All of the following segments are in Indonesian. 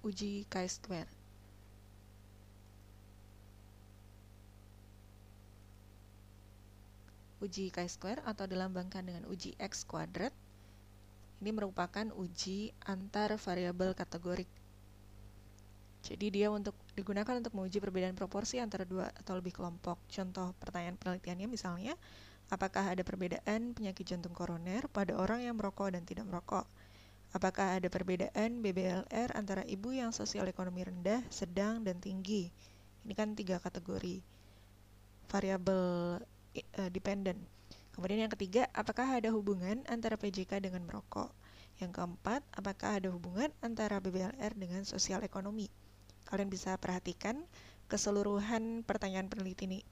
uji chi-square. Uji chi-square atau dilambangkan dengan uji x kuadrat ini merupakan uji antar variabel kategorik. Jadi dia digunakan untuk menguji perbedaan proporsi antara dua atau lebih kelompok. Contoh pertanyaan penelitiannya misalnya, apakah ada perbedaan penyakit jantung koroner pada orang yang merokok dan tidak merokok? Apakah ada perbedaan BBLR antara ibu yang sosial ekonomi rendah, sedang, dan tinggi? Ini kan 3 kategori variabel dependent. Kemudian yang ketiga, apakah ada hubungan antara PJK dengan merokok? Yang keempat, apakah ada hubungan antara BBLR dengan sosial ekonomi? Kalian bisa perhatikan keseluruhan pertanyaan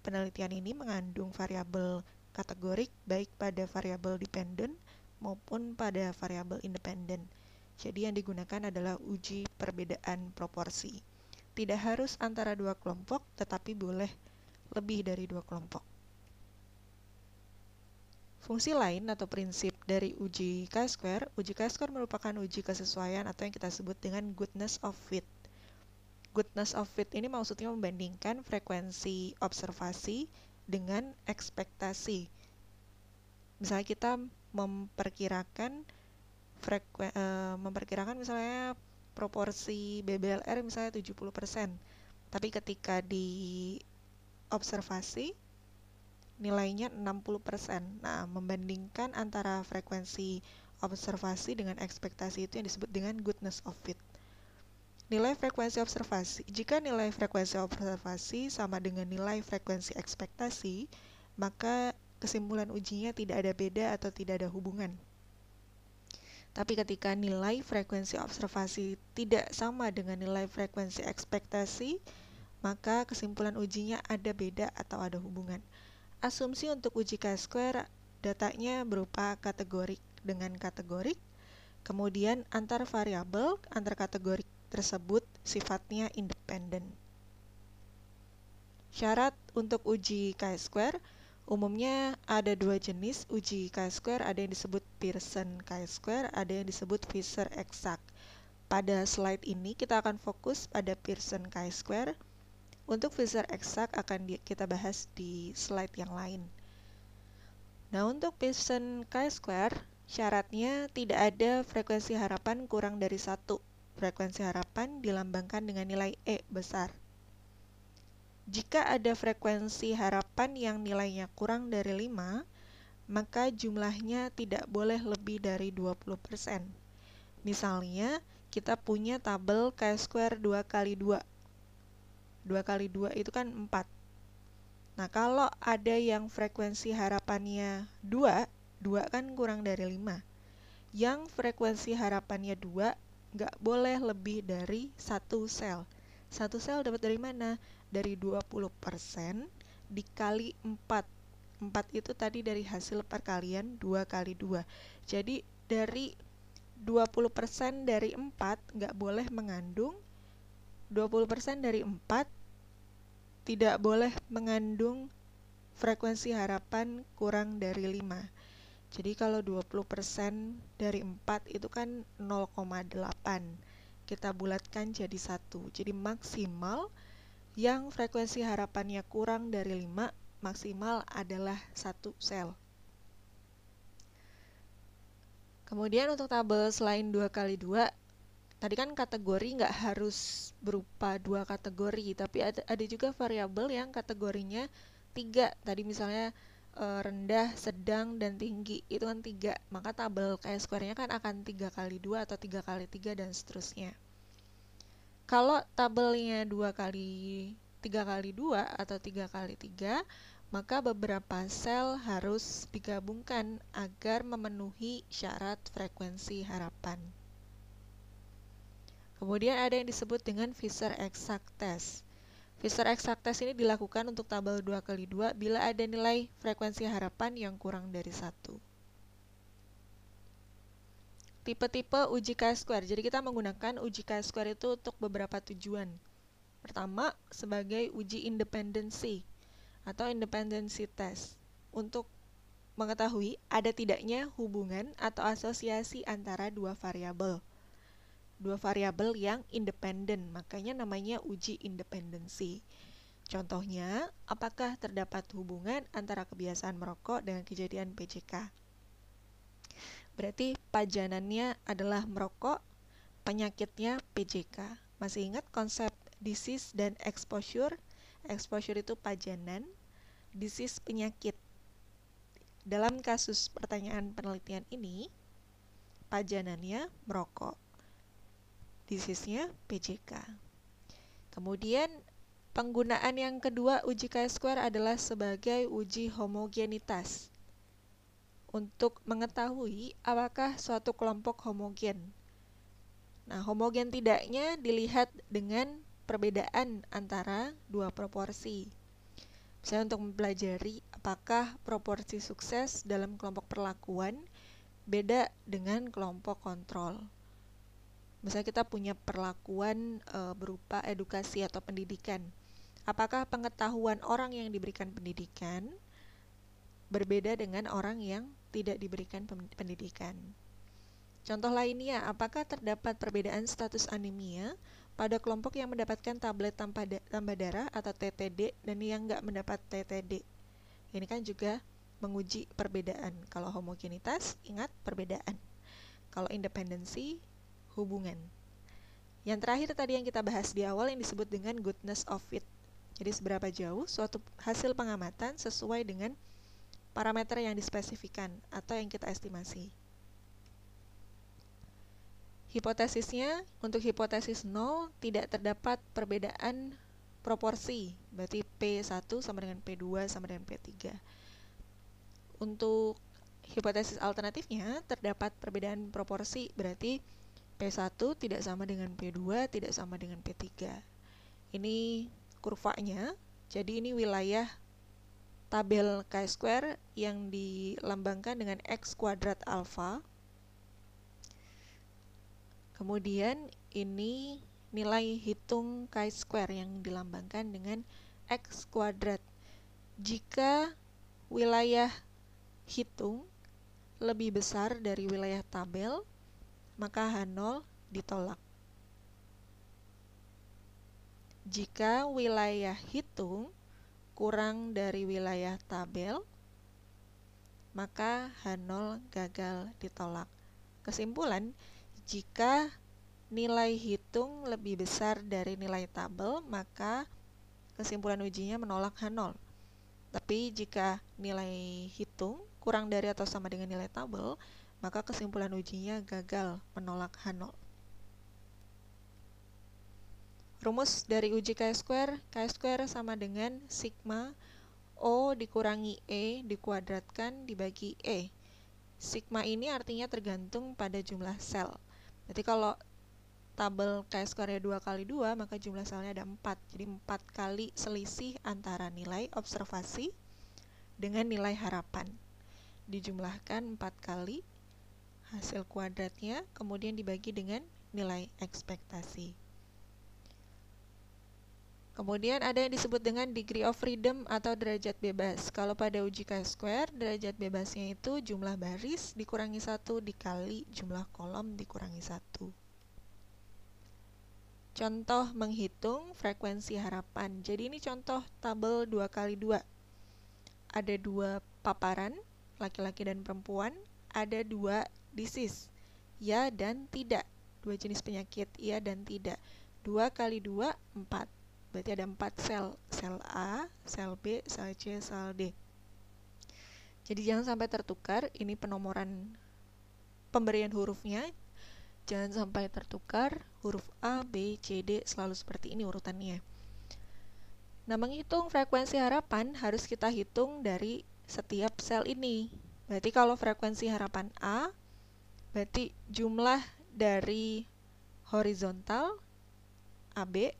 penelitian ini mengandung variabel kategorik baik pada variabel dependent maupun pada variabel independen. Jadi yang digunakan adalah uji perbedaan proporsi. Tidak harus antara dua kelompok, tetapi boleh lebih dari dua kelompok. Fungsi lain atau prinsip dari uji chi-square merupakan uji kesesuaian atau yang kita sebut dengan goodness of fit. Goodness of fit ini maksudnya membandingkan frekuensi observasi dengan ekspektasi. Misalnya kita memperkirakan misalnya proporsi BBLR misalnya 70%, tapi ketika di observasi nilainya 60%. Nah, membandingkan antara frekuensi observasi dengan ekspektasi itu yang disebut dengan goodness of fit. Nilai frekuensi observasi. Jika nilai frekuensi observasi sama dengan nilai frekuensi ekspektasi, maka kesimpulan ujinya tidak ada beda atau tidak ada hubungan. Tapi ketika nilai frekuensi observasi tidak sama dengan nilai frekuensi ekspektasi, maka kesimpulan ujinya ada beda atau ada hubungan. Asumsi untuk uji chi-square datanya berupa kategorik dengan kategorik, kemudian antar variabel antar kategorik tersebut sifatnya independen. Syarat untuk uji chi-square umumnya ada dua jenis uji chi-square, ada yang disebut Pearson chi-square, ada yang disebut Fisher exact. Pada slide ini kita akan fokus pada Pearson chi-square. Untuk Fisher exact akan kita bahas di slide yang lain. Nah, untuk Pearson chi-square syaratnya tidak ada frekuensi harapan kurang dari 1. Frekuensi harapan dilambangkan dengan nilai E besar. Jika ada frekuensi harapan yang nilainya kurang dari 5, maka jumlahnya tidak boleh lebih dari 20%. Misalnya, kita punya tabel chi-square 2 kali 2. 2 kali 2 itu kan 4. Nah, kalau ada yang frekuensi harapannya 2 kan kurang dari 5. Yang frekuensi harapannya 2 nggak boleh lebih dari 1 sel. 1 sel dapat dari mana? Dari 20% dikali 4. 4 itu tadi dari hasil perkalian 2 kali 2. Jadi dari 20% dari 4 nggak boleh mengandung 20% dari 4 tidak boleh mengandung frekuensi harapan kurang dari 5. Jadi kalau 20% dari 4 itu kan 0,8. Kita bulatkan jadi 1. Jadi maksimal yang frekuensi harapannya kurang dari 5, maksimal adalah 1 sel. Kemudian untuk tabel selain 2 kali 2, tadi kan kategori nggak harus berupa 2 kategori, tapi ada juga variabel yang kategorinya 3. Tadi misalnya rendah, sedang, dan tinggi, itu kan 3. Maka tabel chi-square-nya kan akan 3 kali 2 atau 3 kali 3 dan seterusnya. Kalau tabelnya 3 kali 2 atau 3 kali 3, maka beberapa sel harus digabungkan agar memenuhi syarat frekuensi harapan. Kemudian ada yang disebut dengan Fisher exact test. Fisher exact test ini dilakukan untuk tabel 2 kali 2 bila ada nilai frekuensi harapan yang kurang dari 1. Tipe-tipe uji chi-square. Jadi kita menggunakan uji chi-square itu untuk beberapa tujuan. Pertama, sebagai uji independensi atau independency test untuk mengetahui ada tidaknya hubungan atau asosiasi antara dua variabel. dua variabel yang independen, makanya namanya uji independensi. Contohnya, apakah terdapat hubungan antara kebiasaan merokok dengan kejadian PJK? Berarti pajanannya adalah merokok, penyakitnya PJK. Masih ingat konsep disease dan exposure? Exposure itu pajanan, disease penyakit. Dalam kasus pertanyaan penelitian ini, pajanannya merokok, disease-nya PJK. Kemudian penggunaan yang kedua uji chi-square adalah sebagai uji homogenitas untuk mengetahui apakah suatu kelompok homogen. Nah, homogen tidaknya dilihat dengan perbedaan antara dua proporsi. Misalnya untuk mempelajari apakah proporsi sukses dalam kelompok perlakuan beda dengan kelompok kontrol. Misalnya kita punya perlakuan berupa edukasi atau pendidikan. Apakah pengetahuan orang yang diberikan pendidikan berbeda dengan orang yang tidak diberikan pendidikan? Contoh lainnya, apakah terdapat perbedaan status anemia pada kelompok yang mendapatkan tablet tambah darah atau TTD dan yang nggak mendapat TTD? Ini kan juga menguji perbedaan. Kalau homogenitas, ingat perbedaan. Kalau independensi, hubungan. Yang terakhir tadi yang kita bahas di awal yang disebut dengan goodness of fit. Jadi seberapa jauh suatu hasil pengamatan sesuai dengan parameter yang dispesifikan atau yang kita estimasi. Hipotesisnya, untuk hipotesis 0 tidak terdapat perbedaan proporsi, berarti P1 sama dengan P2 sama dengan P3. Untuk hipotesis alternatifnya terdapat perbedaan proporsi, berarti P1 tidak sama dengan P2, tidak sama dengan P3. Ini kurvanya, jadi ini wilayah tabel chi-square yang dilambangkan dengan X kuadrat alfa. Kemudian ini nilai hitung chi-square yang dilambangkan dengan X kuadrat. Jika wilayah hitung lebih besar dari wilayah tabel, maka H0 ditolak. Jika wilayah hitung kurang dari wilayah tabel, maka H0 gagal ditolak. Kesimpulan, jika nilai hitung lebih besar dari nilai tabel, maka kesimpulan ujinya menolak H0. Tapi jika nilai hitung kurang dari atau sama dengan nilai tabel, maka kesimpulan ujinya gagal menolak H0. Rumus dari uji chi-square sama dengan sigma O dikurangi E dikuadratkan dibagi E. Sigma ini artinya tergantung pada jumlah sel. Berarti kalau tabel chi-square-nya 2 kali 2, maka jumlah selnya ada 4. Jadi 4 kali selisih antara nilai observasi dengan nilai harapan. Dijumlahkan 4 kali hasil kuadratnya, kemudian dibagi dengan nilai ekspektasi. Kemudian ada yang disebut dengan degree of freedom atau derajat bebas. Kalau pada uji chi-square, derajat bebasnya itu jumlah baris dikurangi 1 dikali jumlah kolom dikurangi 1. Contoh menghitung frekuensi harapan. Jadi ini contoh tabel 2 kali 2. Ada 2 paparan, laki-laki dan perempuan. Ada 2 disease, ya dan tidak. 2 jenis penyakit, ya dan tidak. 2 kali 2, 4. Berarti ada 4 sel. Sel A, sel B, sel C, sel D. Jadi jangan sampai tertukar. Ini penomoran pemberian hurufnya. Jangan sampai tertukar. Huruf A, B, C, D selalu seperti ini urutannya. Nah, menghitung frekuensi harapan harus kita hitung dari setiap sel ini. Berarti kalau frekuensi harapan A, berarti jumlah dari horizontal AB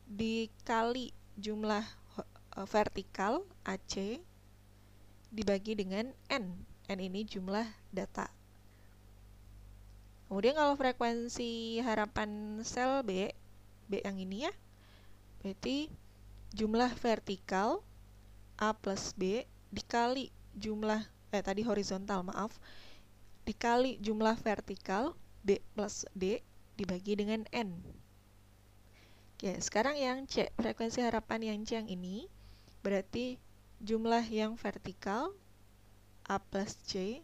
dikali jumlah vertikal AC dibagi dengan N. N ini jumlah data. Kemudian kalau frekuensi harapan sel B, B yang ini ya, berarti jumlah vertikal A plus B dikali jumlah, tadi horizontal maaf, dikali jumlah vertikal B plus D dibagi dengan N. Oke, sekarang yang C, frekuensi harapan yang C yang ini, berarti jumlah yang vertikal, A plus C,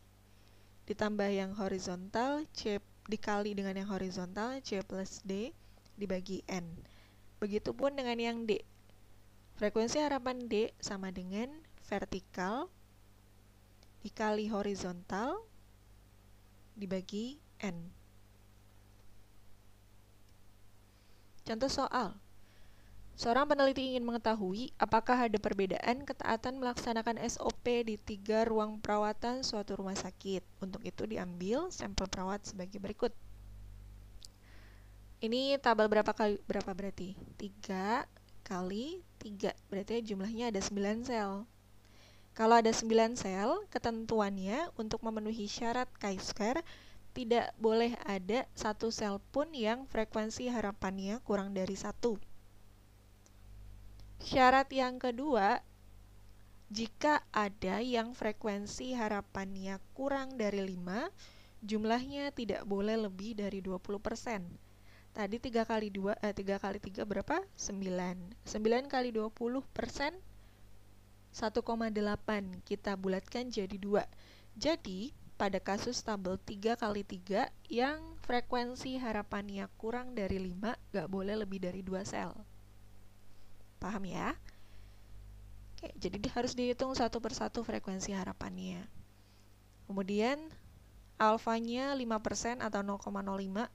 ditambah yang horizontal, C dikali dengan yang horizontal, C plus D, dibagi N. Begitupun dengan yang D. Frekuensi harapan D sama dengan vertikal dikali horizontal dibagi N. Contoh soal. Seorang peneliti ingin mengetahui apakah ada perbedaan ketaatan melaksanakan SOP di 3 ruang perawatan suatu rumah sakit. Untuk itu diambil sampel perawat sebagai berikut. Ini tabel berapa berarti? 3 kali 3, berarti jumlahnya ada 9 sel. Kalau ada 9 sel, ketentuannya untuk memenuhi syarat chi-square tidak boleh ada satu sel pun yang frekuensi harapannya kurang dari 1. Syarat yang kedua, jika ada yang frekuensi harapannya kurang dari 5, jumlahnya tidak boleh lebih dari 20%. Tadi 3 kali 3 berapa? 9. 9 kali 20%, 1,8. Kita bulatkan jadi 2. Jadi, pada kasus tabel 3 kali 3 yang frekuensi harapannya kurang dari 5, nggak boleh lebih dari 2 sel. Paham ya? Oke, jadi harus dihitung satu persatu frekuensi harapannya. Kemudian, alfanya 5% atau 0,05.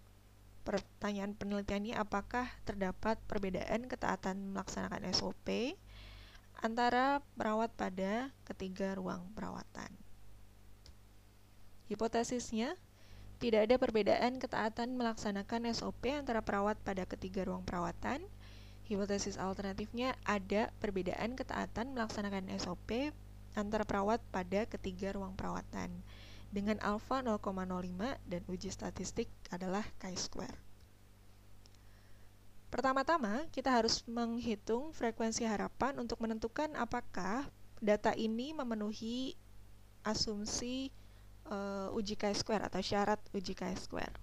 Pertanyaan penelitiannya, apakah terdapat perbedaan ketaatan melaksanakan SOP antara perawat pada ketiga ruang perawatan? Hipotesisnya, tidak ada perbedaan ketaatan melaksanakan SOP antara perawat pada ketiga ruang perawatan. Hipotesis alternatifnya, ada perbedaan ketaatan melaksanakan SOP antara perawat pada ketiga ruang perawatan dengan alfa 0,05 dan uji statistik adalah chi-square. Pertama-tama, kita harus menghitung frekuensi harapan untuk menentukan apakah data ini memenuhi asumsi uji chi-square atau syarat uji chi-square.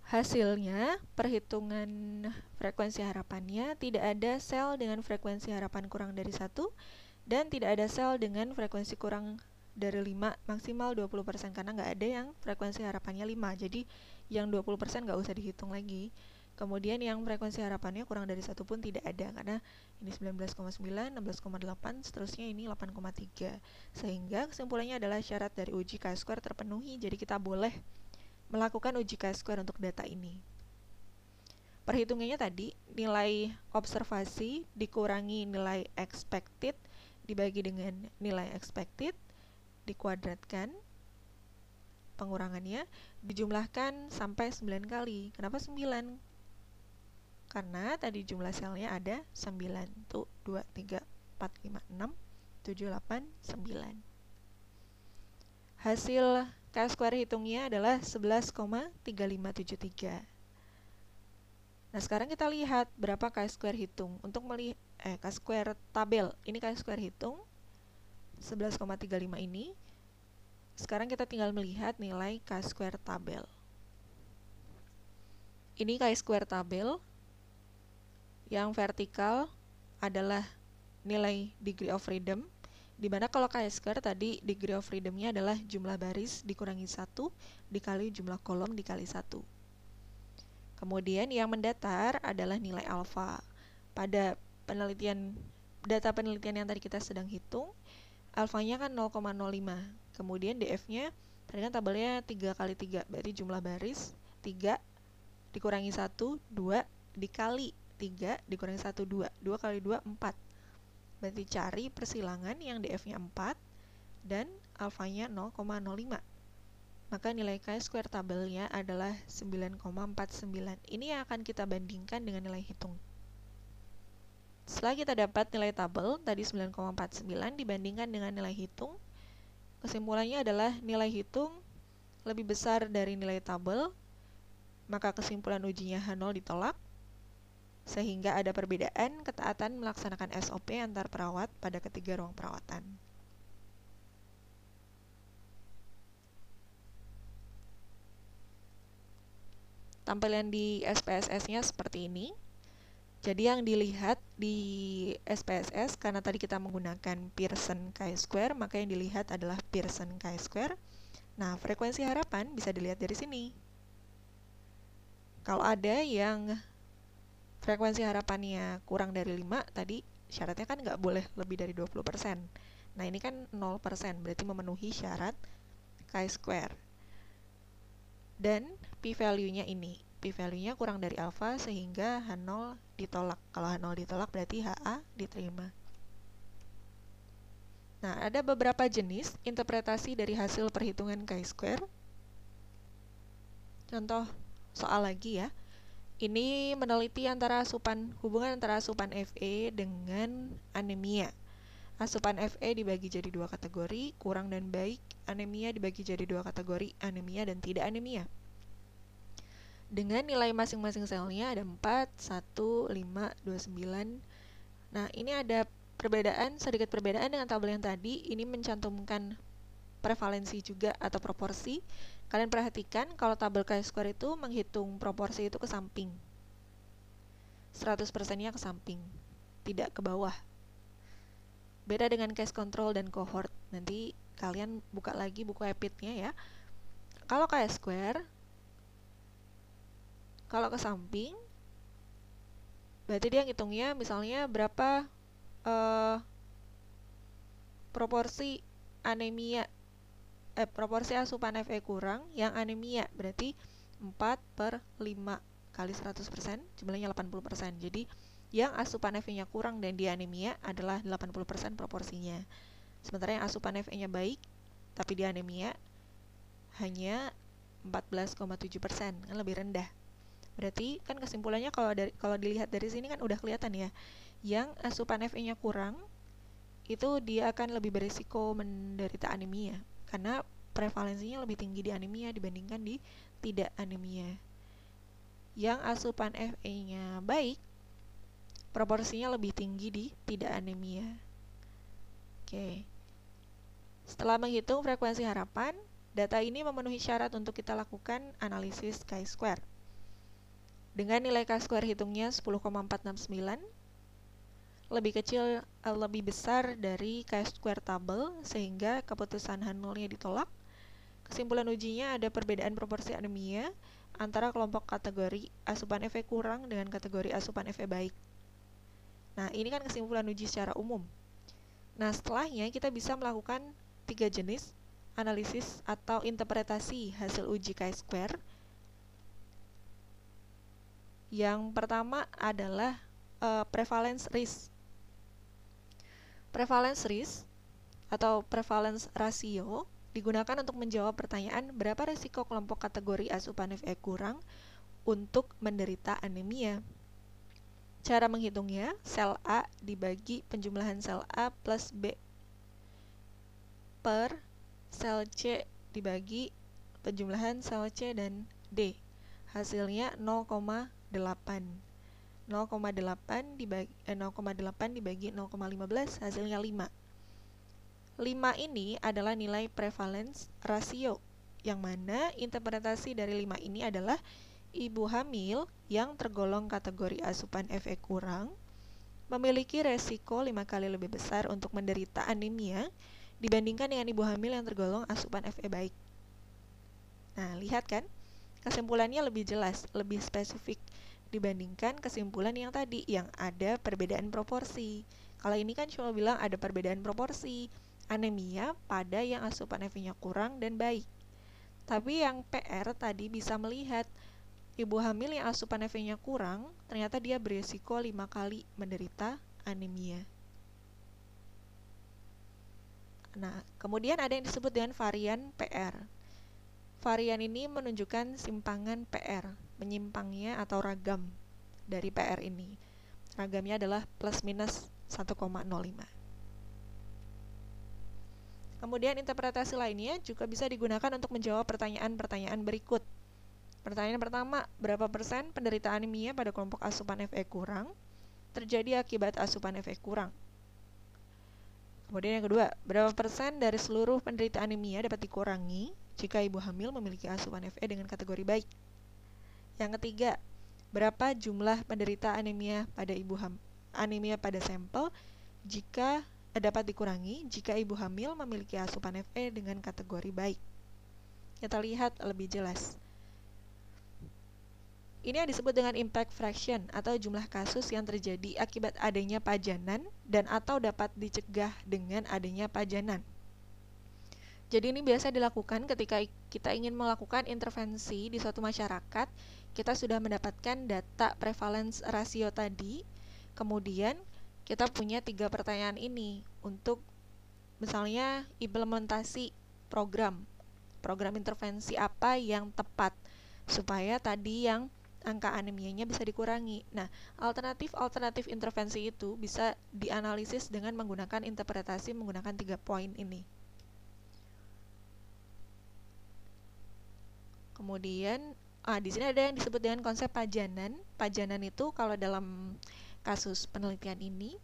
Hasilnya, perhitungan frekuensi harapannya tidak ada sel dengan frekuensi harapan kurang dari 1 dan tidak ada sel dengan frekuensi kurang dari 5 maksimal 20% karena nggak ada yang frekuensi harapannya 5. Jadi yang 20% nggak usah dihitung lagi. Kemudian yang frekuensi harapannya kurang dari 1 pun tidak ada karena ini 19,9, 16,8, seterusnya ini 8,3. Sehingga kesimpulannya adalah syarat dari uji chi-square terpenuhi. Jadi kita boleh melakukan uji chi-square untuk data ini. Perhitungannya tadi, nilai observasi dikurangi nilai expected dibagi dengan nilai expected, dikuadratkan, pengurangannya dijumlahkan sampai 9 kali. Kenapa 9? Karena tadi jumlah selnya ada 9. Tuh, 2, 3, 4, 5, 6, 7, 8, 9. Hasil chi-square hitungnya adalah 11,3573. Nah, sekarang kita lihat berapa chi-square hitung. Untuk melihat chi-square tabel, ini chi-square hitung 11,35 ini. Sekarang kita tinggal melihat nilai chi-square tabel. Ini chi-square tabel. Yang vertikal adalah nilai degree of freedom, di mana kalau chi-square tadi degree of freedom-nya adalah jumlah baris dikurangi 1 dikali jumlah kolom dikali 1. Kemudian yang mendatar adalah nilai alfa. Pada data penelitian yang tadi kita sedang hitung, alfanya kan 0,05. Kemudian DF-nya, tadi kan tabelnya 3 kali 3, berarti jumlah baris 3 dikurangi 1, 2 dikali 3 dikurangi 1, 2. 2 kali 2, 4. Berarti cari persilangan yang DF-nya 4 dan alfanya 0,05. Maka nilai chi-square tabelnya adalah 9,49. Ini yang akan kita bandingkan dengan nilai hitung. Setelah kita dapat nilai tabel, tadi 9,49 dibandingkan dengan nilai hitung, kesimpulannya adalah nilai hitung lebih besar dari nilai tabel, maka kesimpulan ujinya H0 ditolak, sehingga ada perbedaan ketaatan melaksanakan SOP antar perawat pada ketiga ruang perawatan. Tampilan di SPSS-nya seperti ini. Jadi yang dilihat di SPSS, karena tadi kita menggunakan Pearson chi-square, maka yang dilihat adalah Pearson chi-square. Nah, frekuensi harapan bisa dilihat dari sini. Kalau ada yang frekuensi harapannya kurang dari 5, tadi syaratnya kan nggak boleh lebih dari 20%. Nah, ini kan 0%, berarti memenuhi syarat chi-square. Dan p-value-nya ini. P-value-nya kurang dari alfa sehingga H0 ditolak. Kalau H0 ditolak berarti HA diterima. Nah, ada beberapa jenis interpretasi dari hasil perhitungan chi-square. Contoh soal lagi ya. Ini meneliti hubungan antara asupan Fe dengan anemia. Asupan Fe dibagi jadi 2 kategori, kurang dan baik. Anemia dibagi jadi 2 kategori, anemia dan tidak anemia. Dengan nilai masing-masing selnya ada 4, 1, 5, 29. Nah, ini ada sedikit perbedaan dengan tabel yang tadi. Ini mencantumkan prevalensi juga atau proporsi. Kalian perhatikan kalau tabel chi-square itu menghitung proporsi itu ke samping. 100%-nya ke samping, tidak ke bawah. Beda dengan case control dan cohort. Nanti kalian buka lagi buku EPIT-nya ya. Kalau chi-square, kalau ke samping, berarti dia ngitungnya misalnya berapa proporsi proporsi asupan Fe kurang yang anemia, berarti 4/5 kali 100%, jumlahnya 80%. Jadi yang asupan Fe-nya kurang dan dia anemia adalah 80% proporsinya. Sementara yang asupan Fe-nya baik tapi dia anemia hanya 14,7%, kan lebih rendah. Berarti kan kesimpulannya kalau dilihat dari sini kan udah kelihatan ya. Yang asupan Fe-nya kurang itu dia akan lebih berisiko menderita anemia karena prevalensinya lebih tinggi di anemia dibandingkan di tidak anemia. Yang asupan Fe-nya baik, proporsinya lebih tinggi di tidak anemia. Oke. Setelah menghitung frekuensi harapan, data ini memenuhi syarat untuk kita lakukan analisis chi-square. Dengan nilai chi-square hitungnya 10,469, lebih besar dari chi-square tabel sehingga keputusan H0-nya ditolak. Kesimpulan ujinya ada perbedaan proporsi anemia antara kelompok kategori asupan Fe kurang dengan kategori asupan Fe baik. Nah, ini kan kesimpulan uji secara umum. Nah, setelahnya kita bisa melakukan 3 jenis analisis atau interpretasi hasil uji chi-square. Yang pertama adalah prevalence risk. Prevalence risk atau prevalence ratio digunakan untuk menjawab pertanyaan berapa risiko kelompok kategori asupan Fe kurang untuk menderita anemia. Cara menghitungnya, sel A dibagi penjumlahan sel A plus B per sel C dibagi penjumlahan sel C dan D. Hasilnya 0,8 dibagi 0,15 hasilnya 5. 5 ini adalah nilai prevalence ratio, yang mana interpretasi dari 5 ini adalah ibu hamil yang tergolong kategori asupan Fe kurang memiliki resiko 5 kali lebih besar untuk menderita anemia dibandingkan dengan ibu hamil yang tergolong asupan Fe baik. Nah, lihat kan? Kesimpulannya lebih jelas, lebih spesifik dibandingkan kesimpulan yang tadi yang ada perbedaan proporsi. Kalau ini kan cuma bilang ada perbedaan proporsi anemia pada yang asupan Fe-nya kurang dan baik. Tapi yang PR tadi bisa melihat ibu hamil yang asupan Fe-nya kurang, ternyata dia berisiko 5 kali menderita anemia. Nah, kemudian ada yang disebut dengan varian PR. Varian ini menunjukkan simpangan PR, menyimpangnya atau ragam dari PR ini. Ragamnya adalah plus minus 1,05. Kemudian interpretasi lainnya juga bisa digunakan untuk menjawab pertanyaan-pertanyaan berikut. Pertanyaan pertama, berapa persen penderita anemia pada kelompok asupan Fe kurang terjadi akibat asupan Fe kurang? Kemudian yang kedua, berapa persen dari seluruh penderita anemia dapat dikurangi jika ibu hamil memiliki asupan Fe dengan kategori baik? Yang ketiga, berapa jumlah penderita anemia pada sampel jika dapat dikurangi jika ibu hamil memiliki asupan Fe dengan kategori baik. Kita lihat lebih jelas. Ini yang disebut dengan impact fraction atau jumlah kasus yang terjadi akibat adanya pajanan dan atau dapat dicegah dengan adanya pajanan. Jadi ini biasa dilakukan ketika kita ingin melakukan intervensi di suatu masyarakat. Kita sudah mendapatkan data prevalence rasio tadi, kemudian kita punya 3 pertanyaan ini untuk misalnya implementasi program intervensi apa yang tepat supaya tadi yang angka anemianya bisa dikurangi. Nah, alternatif intervensi itu bisa dianalisis dengan menggunakan interpretasi menggunakan 3 poin ini. Kemudian, di sini ada yang disebut dengan konsep pajanan. Pajanan itu kalau dalam kasus penelitian ini,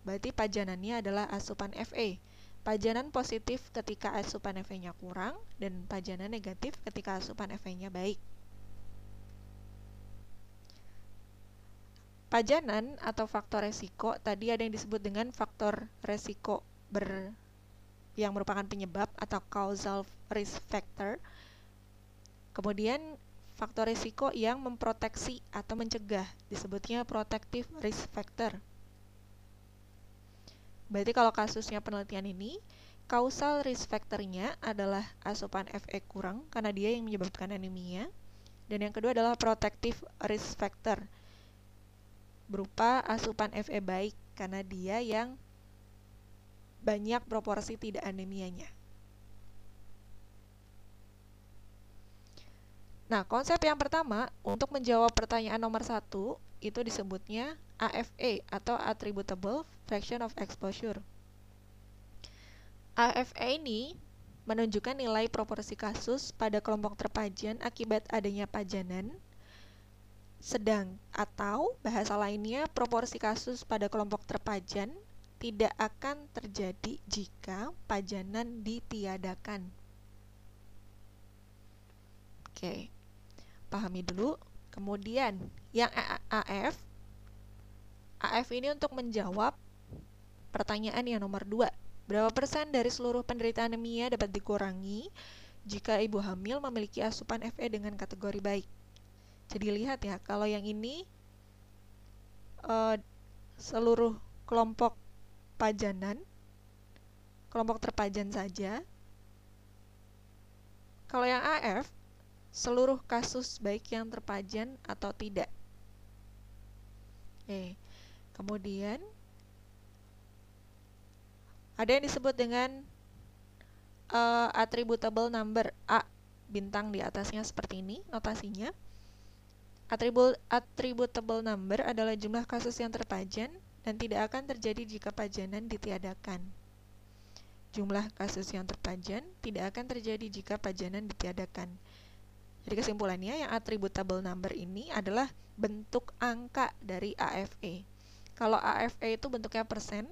berarti pajanannya adalah asupan Fe. Pajanan positif ketika asupan Fe-nya kurang, dan pajanan negatif ketika asupan Fe-nya baik. Pajanan atau faktor resiko, tadi ada yang disebut dengan faktor resiko yang merupakan penyebab atau causal risk factor. Kemudian faktor risiko yang memproteksi atau mencegah disebutnya protective risk factor. Berarti kalau kasusnya penelitian ini, causal risk factor-nya adalah asupan Fe kurang karena dia yang menyebabkan anemia. Dan yang kedua adalah protective risk factor berupa asupan Fe baik karena dia yang banyak proporsi tidak anemianya. Nah, konsep yang pertama untuk menjawab pertanyaan nomor 1 itu disebutnya AFE atau Attributable Fraction of Exposure. AFE ini menunjukkan nilai proporsi kasus pada kelompok terpajan akibat adanya pajanan, atau bahasa lainnya proporsi kasus pada kelompok terpajan tidak akan terjadi jika pajanan ditiadakan. Oke. Pahami dulu. Kemudian yang AF ini untuk menjawab pertanyaan yang nomor 2. Berapa persen dari seluruh penderita anemia dapat dikurangi jika ibu hamil memiliki asupan Fe dengan kategori baik? Jadi lihat ya, kalau yang ini seluruh kelompok pajanan, kelompok terpajan saja. Kalau yang AF seluruh kasus baik yang terpajan atau tidak. Kemudian ada yang disebut dengan attributable number, A bintang di atasnya seperti ini notasinya. Attributable number adalah jumlah kasus yang terpajan dan tidak akan terjadi jika pajanan ditiadakan. Jumlah kasus yang terpajan tidak akan terjadi jika pajanan ditiadakan. Jadi kesimpulannya yang attributable number ini adalah bentuk angka dari AFE. Kalau AFE itu bentuknya persen,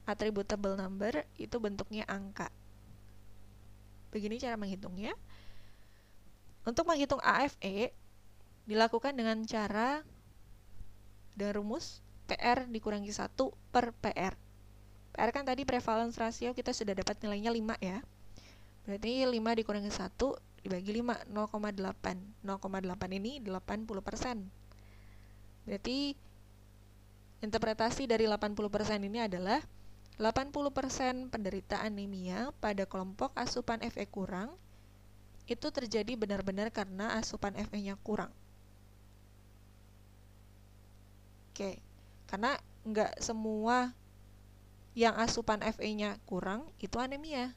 attributable number itu bentuknya angka. Begini cara menghitungnya. Untuk menghitung AFE dilakukan dengan cara rumus PR dikurangi 1 per PR. PR kan tadi prevalence ratio kita sudah dapat nilainya 5 ya. Berarti 5 dikurangi 1 dibagi 5, 0,8. 0,8 ini 80%. Berarti interpretasi dari 80% ini adalah 80% penderita anemia pada kelompok asupan Fe kurang itu terjadi benar-benar karena asupan Fe-nya kurang. Karena nggak semua yang asupan Fe-nya kurang itu anemia.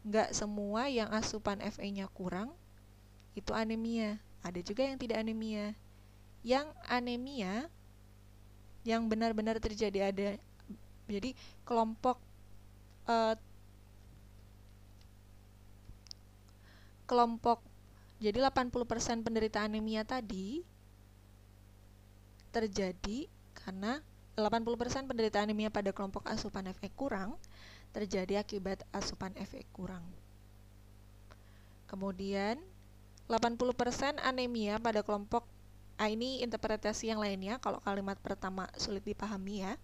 Nggak semua yang asupan Fe-nya kurang itu anemia. Ada juga yang tidak anemia. Yang anemia yang benar-benar terjadi ada. Jadi kelompok jadi 80% penderita anemia tadi terjadi karena 80% penderita anemia pada kelompok asupan Fe kurang terjadi akibat asupan Fe kurang. Kemudian 80% anemia pada kelompok A. Ini interpretasi yang lainnya kalau kalimat pertama sulit dipahami ya.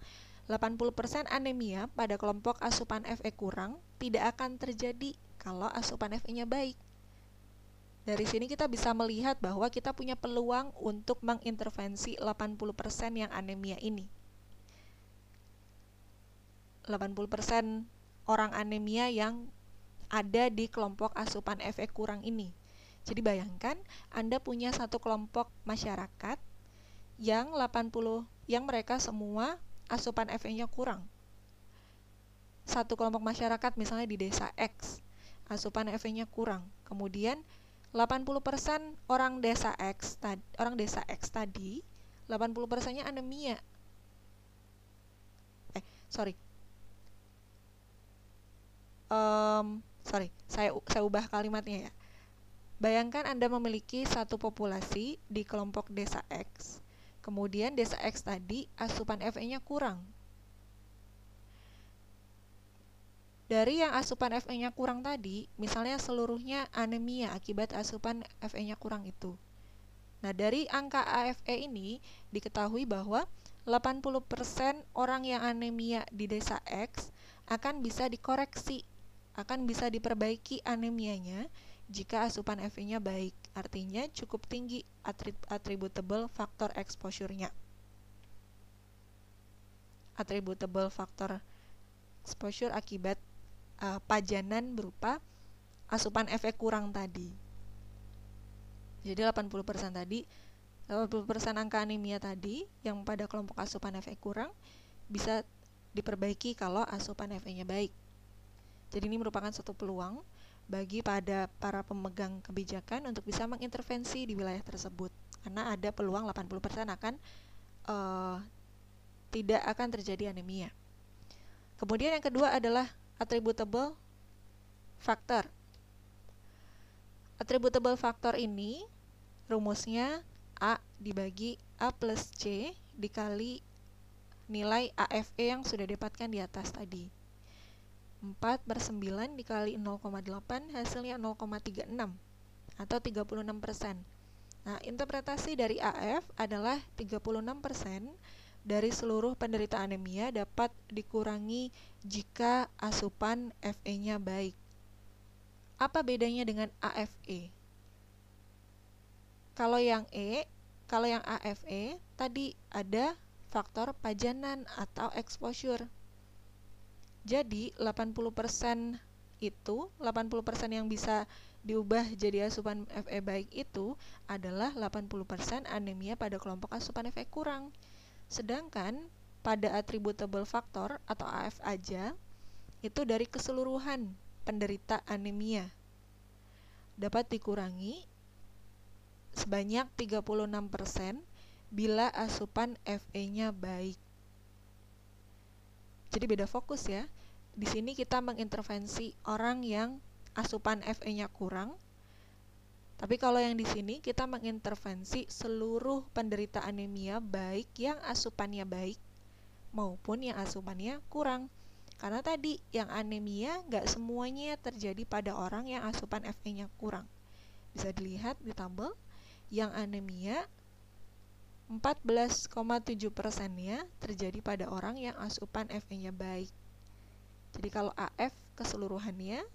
80% anemia pada kelompok asupan Fe kurang tidak akan terjadi kalau asupan Fe-nya baik. Dari sini kita bisa melihat bahwa kita punya peluang untuk mengintervensi 80% yang anemia ini. 80% orang anemia yang ada di kelompok asupan Fe kurang ini. Jadi bayangkan Anda punya satu kelompok masyarakat yang mereka semua asupan Fe-nya kurang. Satu kelompok masyarakat misalnya di desa X, asupan Fe-nya kurang. Kemudian 80% orang desa X tadi, 80%-nya anemia. Saya ubah kalimatnya ya. Bayangkan Anda memiliki satu populasi di kelompok desa X, kemudian desa X tadi asupan Fe-nya kurang. Dari yang asupan Fe-nya kurang tadi, misalnya seluruhnya anemia akibat asupan Fe-nya kurang itu. Nah, dari angka AFE ini diketahui bahwa 80% orang yang anemia di desa X akan bisa dikoreksi, akan bisa diperbaiki anemianya jika asupan Fe-nya baik. Artinya cukup tinggi attributable factor exposure-nya. Attributable factor exposure akibat pajanan berupa asupan Fe kurang tadi. Jadi 80% tadi, 80% angka anemia tadi yang pada kelompok asupan Fe kurang bisa diperbaiki kalau asupan Fe-nya baik. Jadi ini merupakan suatu peluang bagi para pemegang kebijakan untuk bisa mengintervensi di wilayah tersebut, karena ada peluang 80% akan tidak akan terjadi anemia. Kemudian yang kedua adalah attributable factor. Attributable factor ini rumusnya A dibagi A plus C dikali nilai AFE yang sudah didapatkan di atas tadi. 4/9 dikali 0,8 hasilnya 0,36 atau 36%. Nah, interpretasi dari AF adalah 36% dari seluruh penderita anemia dapat dikurangi jika asupan Fe-nya baik. Apa bedanya dengan AFE? Kalau yang AFE tadi ada faktor pajanan atau exposure. Jadi 80% itu, 80% yang bisa diubah jadi asupan Fe baik itu adalah 80% anemia pada kelompok asupan Fe kurang. Sedangkan pada attributable factor atau AF aja itu dari keseluruhan penderita anemia dapat dikurangi sebanyak 36% bila asupan Fe-nya baik. Jadi beda fokus ya. Di sini kita mengintervensi orang yang asupan Fe-nya kurang. Tapi kalau yang di sini kita mengintervensi seluruh penderita anemia baik yang asupannya baik maupun yang asupannya kurang. Karena tadi yang anemia nggak semuanya terjadi pada orang yang asupan Fe-nya kurang. Bisa dilihat di tabel, yang anemia 14,7%-nya terjadi pada orang yang asupan Fe-nya baik. Jadi kalau AF keseluruhannya,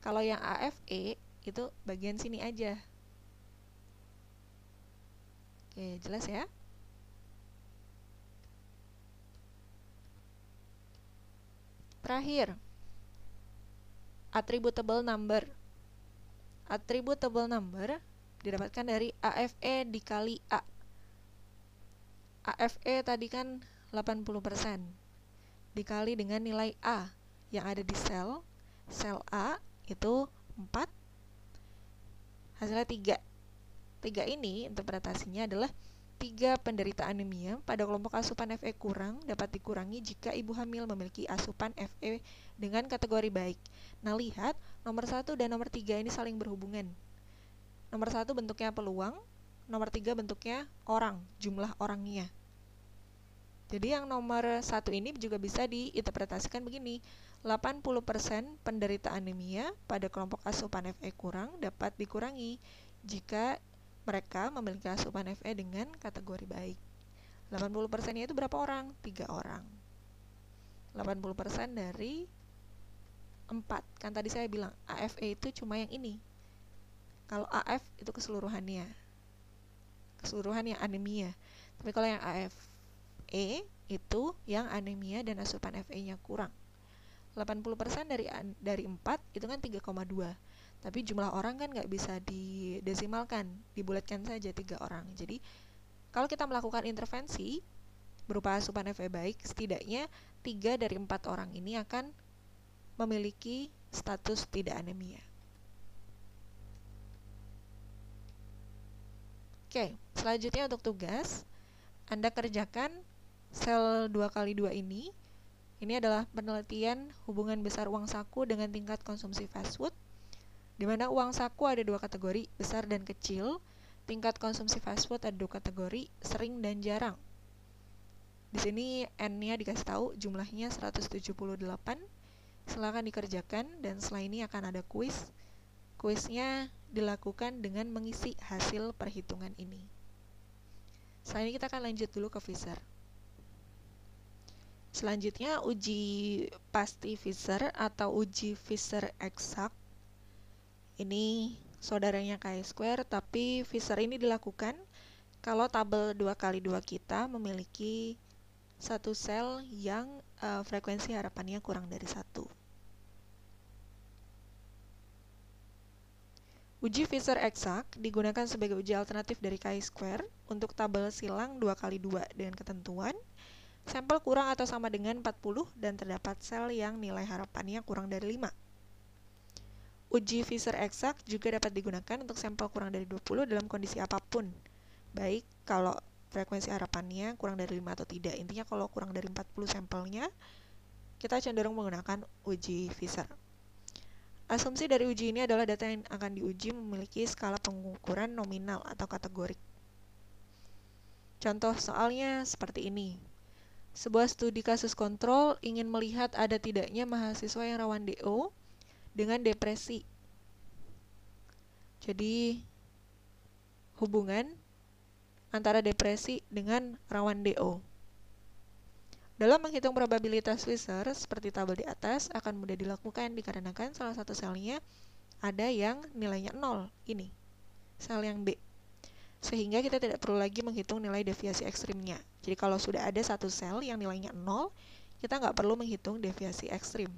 kalau yang AFE itu bagian sini aja. Oke, jelas ya? Terakhir, attributable number. Attributable number didapatkan dari AFE dikali A. AFE tadi kan 80% dikali dengan nilai A yang ada di sel A itu 4, hasilnya 3. 3 ini interpretasinya adalah 3 penderita anemia pada kelompok asupan Fe kurang dapat dikurangi jika ibu hamil memiliki asupan Fe dengan kategori baik. Nah, lihat nomor 1 dan nomor 3 ini saling berhubungan. Nomor 1 bentuknya peluang, nomor 3 bentuknya orang, jumlah orangnya. Jadi yang nomor 1 ini juga bisa diinterpretasikan begini. 80% penderita anemia pada kelompok asupan Fe kurang dapat dikurangi jika mereka memiliki asupan Fe dengan kategori baik. 80%-nya itu berapa orang? 3 orang. 80% dari 4. Kan tadi saya bilang AFE itu cuma yang ini. Kalau AF itu keseluruhannya anemia. Tapi kalau yang AFE itu yang anemia dan asupan Fe-nya kurang. 80% dari 4 itu kan 3,2. Tapi jumlah orang kan nggak bisa didesimalkan, dibulatkan saja 3 orang. Jadi kalau kita melakukan intervensi berupa asupan Fe baik, setidaknya 3 dari 4 orang ini akan memiliki status tidak anemia. Oke, selanjutnya untuk tugas, Anda kerjakan sel 2x2 ini. Ini adalah penelitian hubungan besar uang saku dengan tingkat konsumsi fast food, di mana uang saku ada 2 kategori, besar dan kecil. Tingkat konsumsi fast food ada 2 kategori, sering dan jarang. Di sini N-nya dikasih tahu, jumlahnya 178. Silakan dikerjakan, dan setelah ini akan ada kuis. Kuisnya dilakukan dengan mengisi hasil perhitungan ini. Setelah ini kita akan lanjut dulu ke Fisher. Selanjutnya uji pasti Fisher atau uji Fisher eksak. Ini saudaranya chi-square, tapi Fisher ini dilakukan kalau tabel 2x2 kita memiliki satu sel yang frekuensi harapannya kurang dari 1. Uji Fisher eksak digunakan sebagai uji alternatif dari chi-square untuk tabel silang 2x2 dengan ketentuan sampel kurang atau sama dengan 40 dan terdapat sel yang nilai harapannya kurang dari 5. Uji Fisher eksak juga dapat digunakan untuk sampel kurang dari 20 dalam kondisi apapun, baik kalau frekuensi harapannya kurang dari 5 atau tidak. Intinya kalau kurang dari 40 sampelnya, kita cenderung menggunakan uji Fisher. Asumsi dari uji ini adalah data yang akan diuji memiliki skala pengukuran nominal atau kategorik. Contoh soalnya seperti ini. Sebuah studi kasus kontrol ingin melihat ada tidaknya mahasiswa yang rawan DO dengan depresi. Jadi, hubungan antara depresi dengan rawan DO. Dalam menghitung probabilitas Fisher, seperti tabel di atas, akan mudah dilakukan dikarenakan salah satu selnya ada yang nilainya 0, ini, sel yang B. Sehingga kita tidak perlu lagi menghitung nilai deviasi ekstrimnya. Jadi kalau sudah ada satu sel yang nilainya 0, kita nggak perlu menghitung deviasi ekstrim.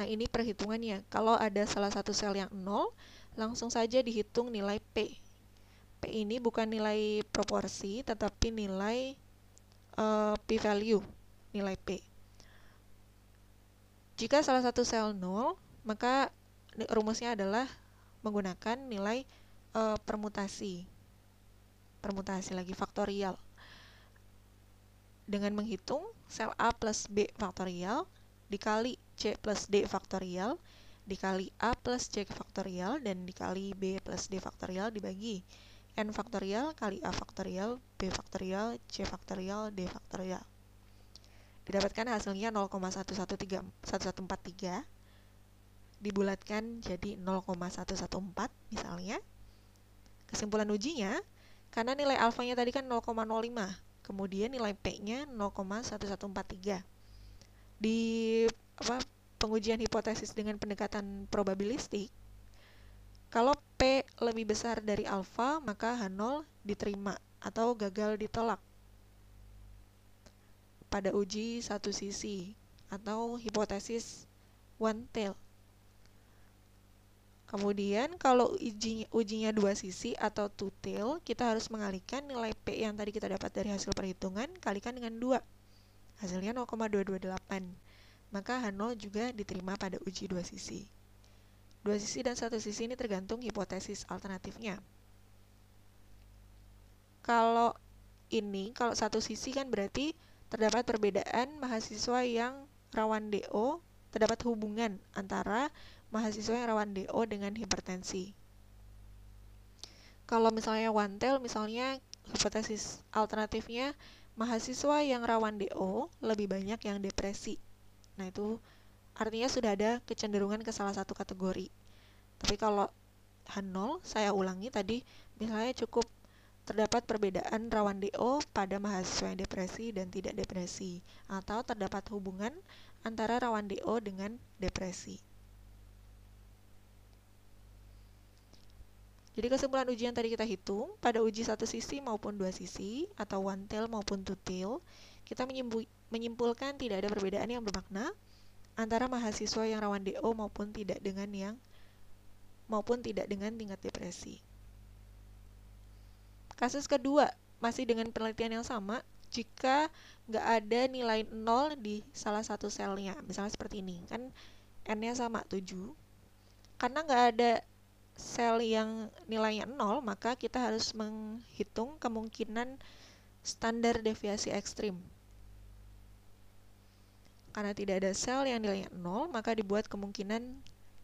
Nah, ini perhitungannya. Kalau ada salah satu sel yang 0, langsung saja dihitung nilai P. P ini bukan nilai proporsi, tetapi nilai p-value, nilai P. Jika salah satu sel 0, maka rumusnya adalah menggunakan nilai permutasi lagi, faktorial. Dengan menghitung sel A plus B faktorial dikali C plus D faktorial dikali A plus C faktorial dan dikali B plus D faktorial dibagi N faktorial kali A faktorial, B faktorial, C faktorial, D faktorial. Didapatkan hasilnya 0,1143 dibulatkan jadi 0,114 misalnya. Kesimpulan ujinya, karena nilai alfanya tadi kan 0,05, kemudian nilai P-nya 0,1143. Di pengujian hipotesis dengan pendekatan probabilistik, kalau P lebih besar dari alfa, maka H0 diterima atau gagal ditolak pada uji satu sisi atau hipotesis one tail. Kemudian kalau ujinya dua sisi atau two tail, kita harus mengalihkan nilai P yang tadi kita dapat dari hasil perhitungan kalikan dengan 2. Hasilnya 0,228. Maka H0 juga diterima pada uji dua sisi. Dua sisi dan satu sisi ini tergantung hipotesis alternatifnya. Kalau satu sisi kan berarti terdapat perbedaan mahasiswa yang rawan DO, terdapat hubungan antara mahasiswa yang rawan DO dengan hipertensi. Kalau misalnya one tail, misalnya hipotesis alternatifnya mahasiswa yang rawan DO lebih banyak yang depresi. Nah, itu artinya sudah ada kecenderungan ke salah satu kategori. Tapi kalau H0, saya ulangi tadi, misalnya cukup terdapat perbedaan rawan DO pada mahasiswa yang depresi dan tidak depresi, atau terdapat hubungan antara rawan DO dengan depresi. Jadi kesimpulan uji yang tadi kita hitung, pada uji satu sisi maupun dua sisi, atau one tail maupun two tail, kita menyimpulkan tidak ada perbedaan yang bermakna antara mahasiswa yang rawan DO maupun tidak dengan tingkat depresi. Kasus kedua, masih dengan penelitian yang sama, jika nggak ada nilai 0 di salah satu selnya, misalnya seperti ini, kan N-nya sama 7, karena nggak ada sel yang nilainya 0, maka kita harus menghitung kemungkinan standar deviasi ekstrim. Karena tidak ada sel yang nilainya 0, maka dibuat kemungkinan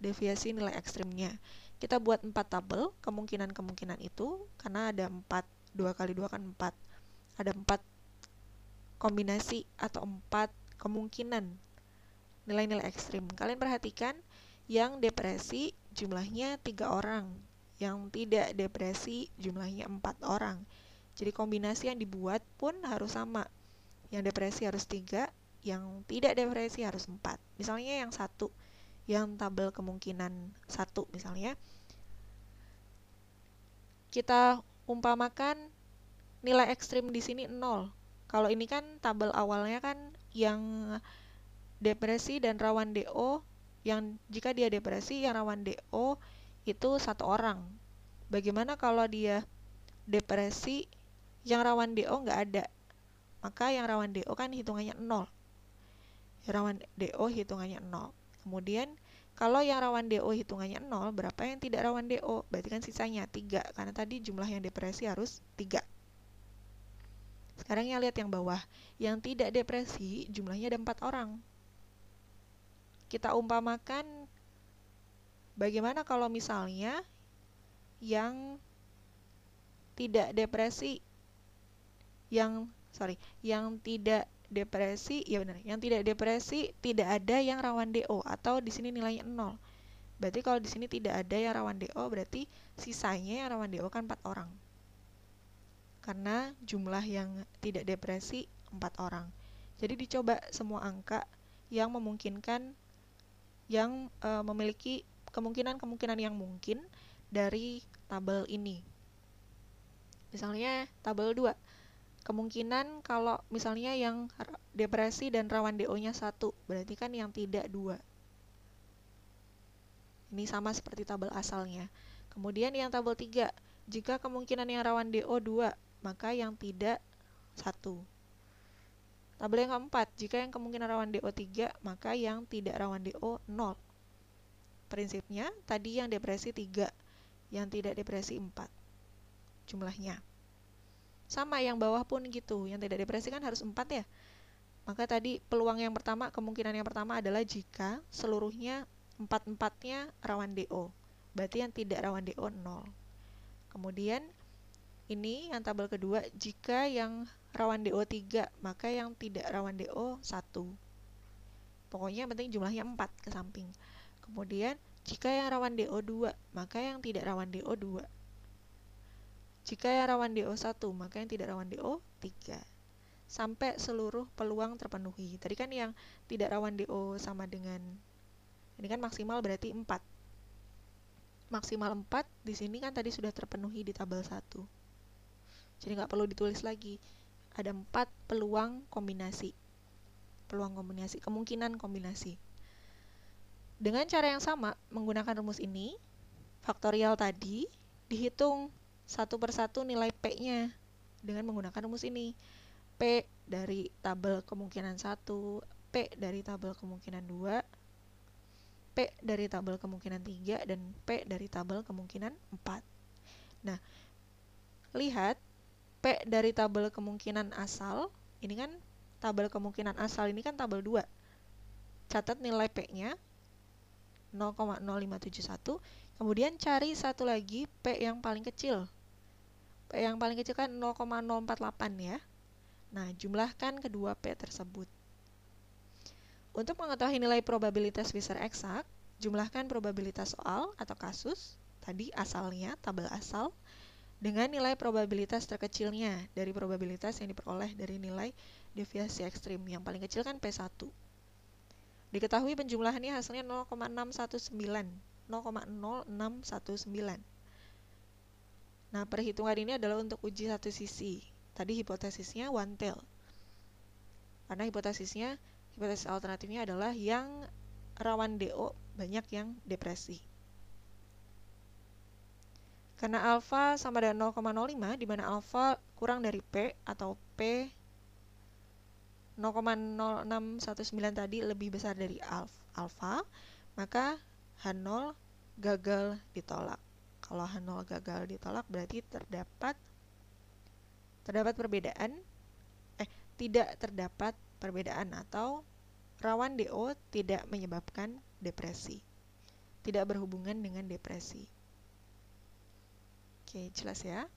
deviasi nilai ekstrimnya. Kita buat 4 tabel kemungkinan-kemungkinan itu, karena ada 4, 2 kali 2 kan 4. Ada 4 kombinasi atau 4 kemungkinan nilai-nilai ekstrim. Kalian perhatikan, yang depresi jumlahnya 3 orang, yang tidak depresi jumlahnya 4 orang. Jadi kombinasi yang dibuat pun harus sama. Yang depresi harus 3, yang tidak depresi harus 4. Misalnya yang 1, yang tabel kemungkinan 1 misalnya, kita umpamakan nilai ekstrim di sini 0. Kalau ini kan tabel awalnya kan yang depresi dan rawan DO, yang jika dia depresi yang rawan DO itu 1 orang. Bagaimana kalau dia depresi yang rawan DO nggak ada? Maka yang rawan DO kan hitungannya 0. Yang rawan DO hitungannya 0. Kemudian kalau yang rawan DO hitungannya 0, berapa yang tidak rawan DO? Berarti kan sisanya 3, karena tadi jumlah yang depresi harus 3. Sekarang ya lihat yang bawah. Yang tidak depresi jumlahnya ada 4 orang. Kita umpamakan, bagaimana kalau misalnya yang tidak depresi, yang tidak depresi tidak ada yang rawan DO, atau di sini nilainya 0. Berarti kalau di sini tidak ada yang rawan DO, berarti sisanya yang rawan DO kan 4 orang. Karena jumlah yang tidak depresi 4 orang. Jadi dicoba semua angka yang memungkinkan, yang memiliki kemungkinan-kemungkinan yang mungkin dari tabel ini. Misalnya tabel 2. Kemungkinan kalau misalnya yang depresi dan rawan DO-nya 1, berarti kan yang tidak 2. Ini sama seperti tabel asalnya. Kemudian yang tabel 3, jika kemungkinan yang rawan DO 2, maka yang tidak 1. Tabel yang keempat, jika yang kemungkinan rawan DO 3, maka yang tidak rawan DO 0. Prinsipnya, tadi yang depresi 3, yang tidak depresi 4 jumlahnya. Sama yang bawah pun gitu, yang tidak depresi kan harus 4 ya. Maka tadi peluang yang pertama, kemungkinan yang pertama adalah jika seluruhnya 4-4-nya rawan DO. Berarti yang tidak rawan DO 0. Kemudian ini yang tabel kedua, jika yang rawan DO 3, maka yang tidak rawan DO 1. Pokoknya yang penting jumlahnya 4 ke samping. Kemudian jika yang rawan DO 2, maka yang tidak rawan DO 2. Jika yang rawan DO 1, maka yang tidak rawan DO 3. Sampai seluruh peluang terpenuhi. Tadi kan yang tidak rawan DO sama dengan, ini kan maksimal berarti 4. Maksimal 4 di sini kan tadi sudah terpenuhi di tabel 1. Jadi nggak perlu ditulis lagi. Ada 4 peluang kombinasi. Peluang kombinasi, kemungkinan kombinasi. Dengan cara yang sama, menggunakan rumus ini, faktorial tadi, dihitung satu persatu nilai P-nya dengan menggunakan rumus ini. P dari tabel kemungkinan 1, P dari tabel kemungkinan 2, P dari tabel kemungkinan 3, dan P dari tabel kemungkinan 4. Nah, lihat P dari tabel kemungkinan asal, ini kan tabel kemungkinan asal ini kan tabel 2. Catat nilai P-nya 0,0571. Kemudian cari satu lagi P yang paling kecil. P yang paling kecil kan 0,048 ya. Nah, jumlahkan kedua P tersebut. Untuk mengetahui nilai probabilitas Fisher eksak, jumlahkan probabilitas soal atau kasus, tadi asalnya, tabel asal, dengan nilai probabilitas terkecilnya dari probabilitas yang diperoleh dari nilai deviasi ekstrim. Yang paling kecil kan P1. Diketahui penjumlahannya hasilnya 0,619. 0,0619. Nah, perhitungan ini adalah untuk uji satu sisi. Tadi hipotesisnya one tail. Karena hipotesis alternatifnya adalah yang rawan DO banyak yang depresi. Karena alfa sama dengan 0,05, di mana alfa kurang dari P atau P 0,0619 tadi lebih besar dari alfa, maka H0 gagal ditolak. Kalau H0 gagal ditolak berarti tidak terdapat perbedaan atau rawan DO tidak menyebabkan depresi. Tidak berhubungan dengan depresi. Oke, jelas ya?